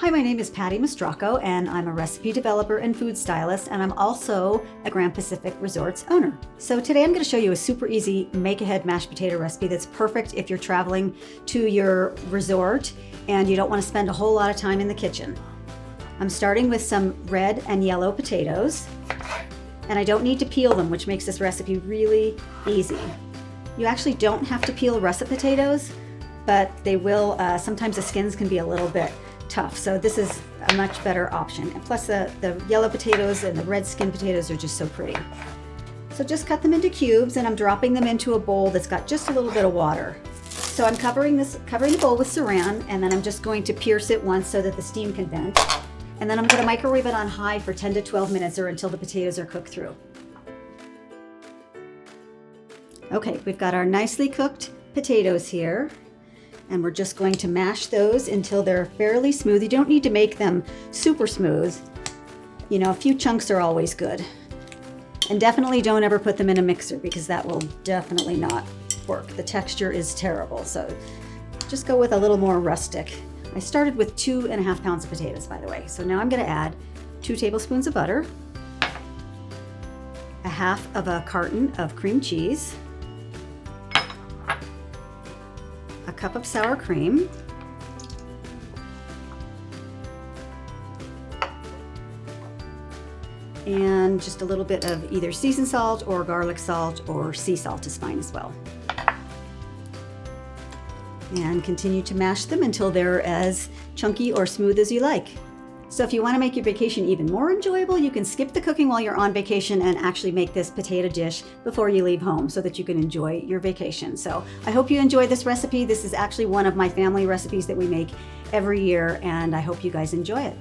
Hi, my name is Patty Mastracco, and I'm a recipe developer and food stylist, and I'm also a Grand Pacific Resorts owner. So today I'm going to show you a super easy make-ahead mashed potato recipe that's perfect if you're traveling to your resort and you don't want to spend a whole lot of time in the kitchen. I'm starting with some red and yellow potatoes, and I don't need to peel them, which makes this recipe really easy. You actually don't have to peel russet potatoes, but they will, sometimes the skins can be a little bit tough, so this is a much better option. And plus the yellow potatoes and the red skin potatoes are just so pretty. So just cut them into cubes, and I'm dropping them into a bowl that's got just a little bit of water. So I'm covering the bowl with saran, and then I'm just going to pierce it once so that the steam can vent. And then I'm going to microwave it on high for 10 to 12 minutes or until the potatoes are cooked through. Okay, we've got our nicely cooked potatoes here, and we're just going to mash those until they're fairly smooth. You don't need to make them super smooth. You know, a few chunks are always good. And definitely don't ever put them in a mixer, because that will definitely not work. The texture is terrible, so just go with a little more rustic. I started with 2.5 pounds of potatoes, by the way. So now I'm going to add 2 tablespoons of butter, a half of a carton of cream cheese, a cup of sour cream, and just a little bit of either seasoned salt or garlic salt, or sea salt is fine as well. And continue to mash them until they're as chunky or smooth as you like. So if you want to make your vacation even more enjoyable, you can skip the cooking while you're on vacation and actually make this potato dish before you leave home so that you can enjoy your vacation. So I hope you enjoyed this recipe. This is actually one of my family recipes that we make every year, and I hope you guys enjoy it.